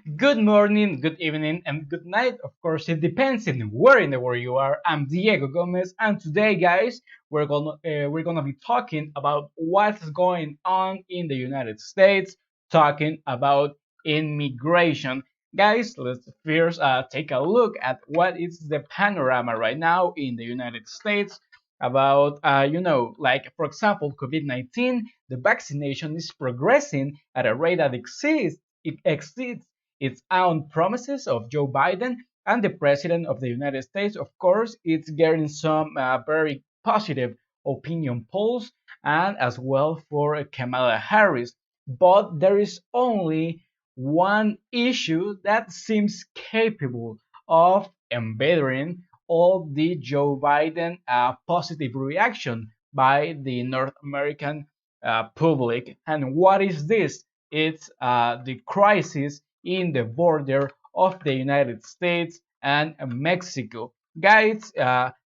Good morning, good evening, and good night. Of course, it depends on where in the world you are. I'm Diego Gomez, and today, guys, we're gonna be talking about what's going on in the United States, talking about immigration. Guys, let's first take a look at what is the panorama right now in the United States about, like for example, COVID-19. The vaccination is progressing at a rate that exceeds its own promises of Joe Biden and the president of the United States. Of course, it's getting some very positive opinion polls and as well for Kamala Harris. But there is only one issue that seems capable of embedding all the Joe Biden positive reaction by the North American public. And what is this? It's the crisis in the border of the United States and Mexico. Guys,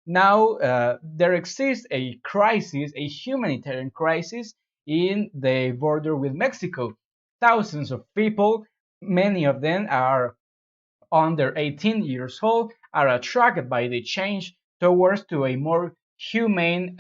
now there exists a crisis, a humanitarian crisis in the border with Mexico. Thousands of people, many of them are under 18 years old, are attracted by the change towards to a more humane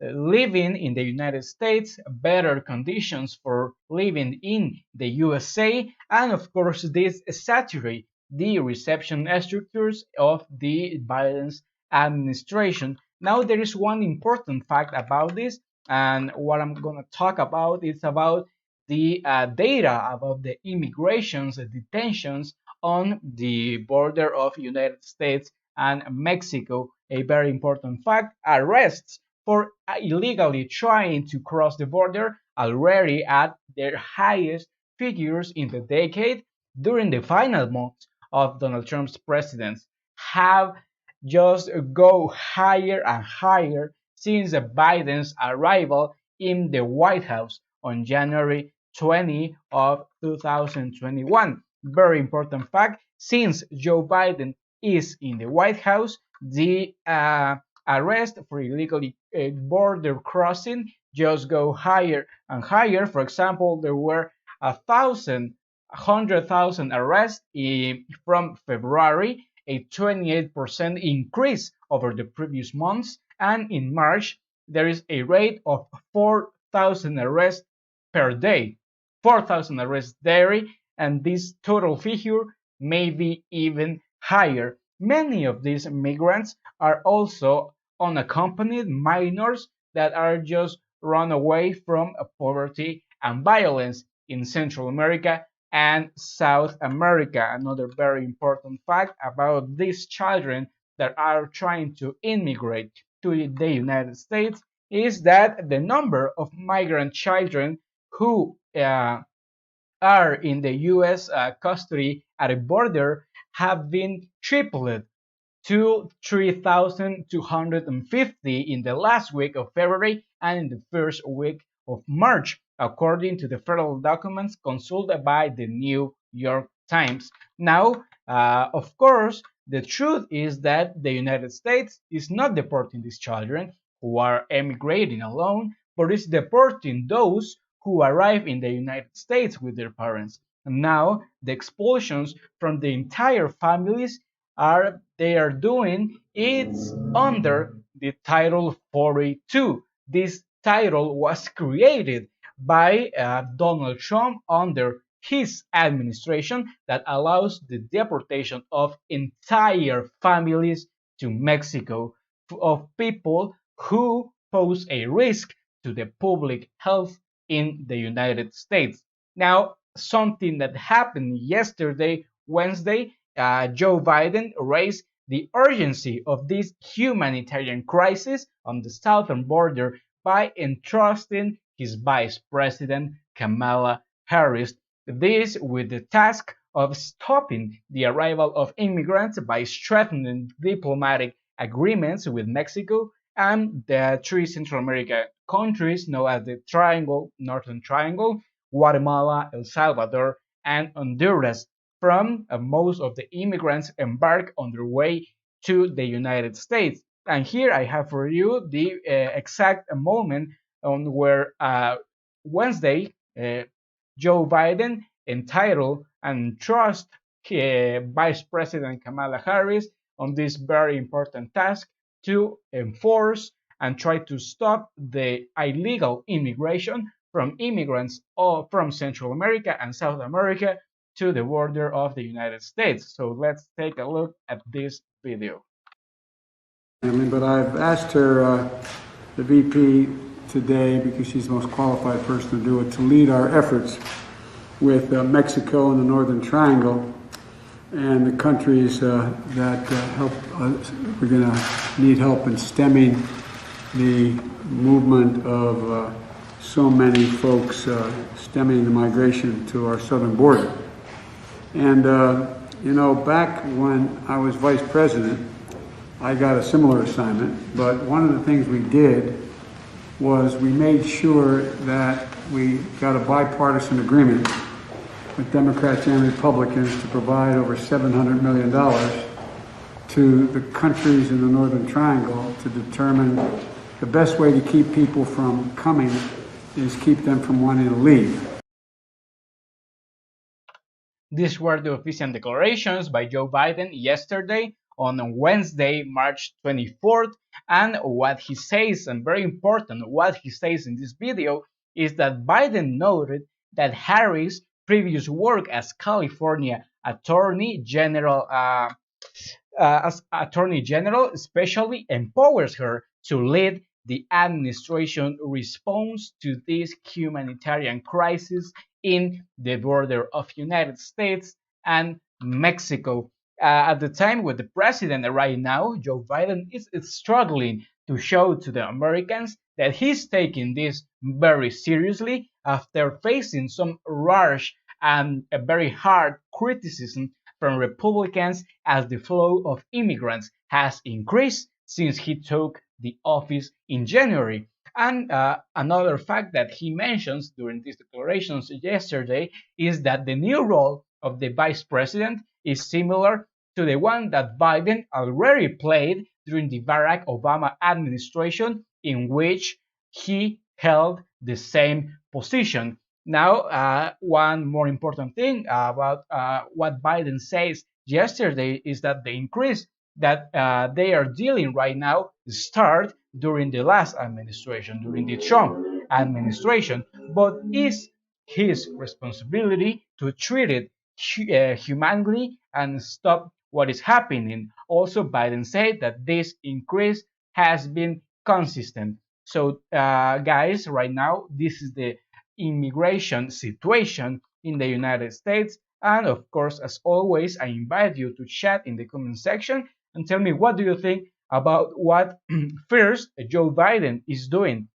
living in the United States, better conditions for living in the USA, and of course this saturate the reception structures of the Biden's administration. Now there is one important fact about this, and what I'm going to talk about is about the data about the immigrations, the detentions on the border of United States and Mexico. A very important fact: arrests for illegally trying to cross the border already at their highest figures in the decade. During the final months of Donald Trump's presidency have just go higher and higher since Biden's arrival in the White House on January 20 of 2021. Very important fact, since Joe Biden is in the White House, the arrest for illegally border crossing just go higher and higher. For example, there were 100,000 arrests from February, a 28% increase over the previous months, and in March there is a rate of 4,000 arrests per day. 4,000 arrests daily, and this total figure may be even higher. Many of these migrants are also unaccompanied minors that are just run away from poverty and violence in Central America and South America. Another very important fact about these children that are trying to immigrate to the United States is that the number of migrant children who are in the U.S. Custody at a border have been tripled to 3,250 in the last week of February and in the first week of March, according to the federal documents consulted by the New York Times. Now, of course, the truth is that the United States is not deporting these children who are emigrating alone, but is deporting those who arrive in the United States with their parents. And now, the expulsions from the entire families they are doing it's under the Title 42. This title was created by Donald Trump under his administration that allows the deportation of entire families to Mexico of people who pose a risk to the public health in the United States. Now, something that happened yesterday, Wednesday, Joe Biden raised the urgency of this humanitarian crisis on the southern border by entrusting his vice president, Kamala Harris, this with the task of stopping the arrival of immigrants by strengthening diplomatic agreements with Mexico and the three Central American countries known as the Northern Triangle, Guatemala, El Salvador, and Honduras, from most of the immigrants embark on their way to the United States. And here I have for you the exact moment on where Wednesday Joe Biden entitled and trust Vice President Kamala Harris on this very important task to enforce and try to stop the illegal immigration from immigrants from Central America and South America to the border of the United States. So let's take a look at this video. But I've asked her, the VP, today, because she's the most qualified person to do it, to lead our efforts with Mexico and the Northern Triangle and the countries that help. We're going to need help in stemming the movement of so many folks, stemming the migration to our southern border. And, back when I was vice president, I got a similar assignment, but one of the things we did was we made sure that we got a bipartisan agreement with Democrats and Republicans to provide over $700 million to the countries in the Northern Triangle to determine the best way to keep people from coming is keep them from wanting to leave. These were the official declarations by Joe Biden yesterday on Wednesday, March 24th. And what he says, and very important, what he says in this video is that Biden noted that Harris' previous work as California Attorney General especially empowers her to lead the administration response to this humanitarian crisis in the border of United States and Mexico. At the time with the president right now, Joe Biden is struggling to show to the Americans that he's taking this very seriously after facing some harsh and a very hard criticism from Republicans as the flow of immigrants has increased since he took the office in January. And another fact that he mentions during these declarations yesterday is that the new role of the vice president is similar to the one that Biden already played during the Barack Obama administration, in which he held the same position. Now, one more important thing about what Biden says yesterday is that the increase that they are dealing right now start during the last administration, during the Trump administration, but is his responsibility to treat it humanely and stop what is happening. Also, Biden said that this increase has been consistent. So, guys, right now, this is the immigration situation in the United States. And of course, as always, I invite you to chat in the comment section and tell me what do you think about what first Joe Biden is doing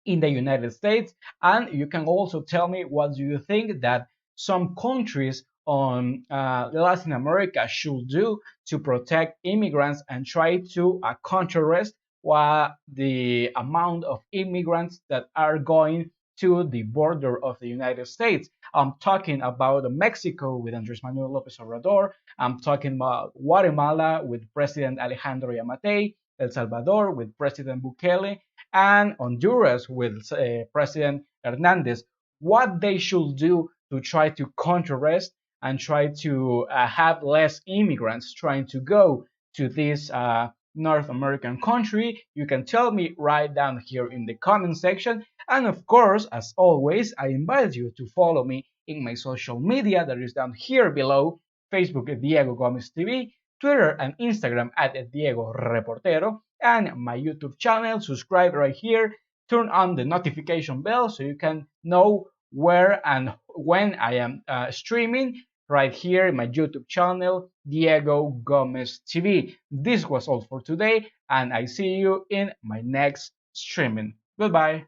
in the United States, and you can also tell me what do you think that some countries on Latin America should do to protect immigrants and try to contrast what the amount of immigrants that are going to the border of the United States. I'm talking about Mexico with Andres Manuel Lopez Obrador. I'm talking about Guatemala with President Alejandro Yamatei, El Salvador with President Bukele, and Honduras with President Hernandez, what they should do to try to contrast and try to have less immigrants trying to go to this North American country. You can tell me right down here in the comment section. And of course, as always, I invite you to follow me in my social media that is down here below: Facebook at Diego Gomez TV, Twitter and Instagram at Diego Reportero, and my YouTube channel. Subscribe right here, turn on the notification bell so you can know where and when I am streaming right here in my YouTube channel, Diego Gomez TV. This was all for today, and I see you in my next streaming. Goodbye.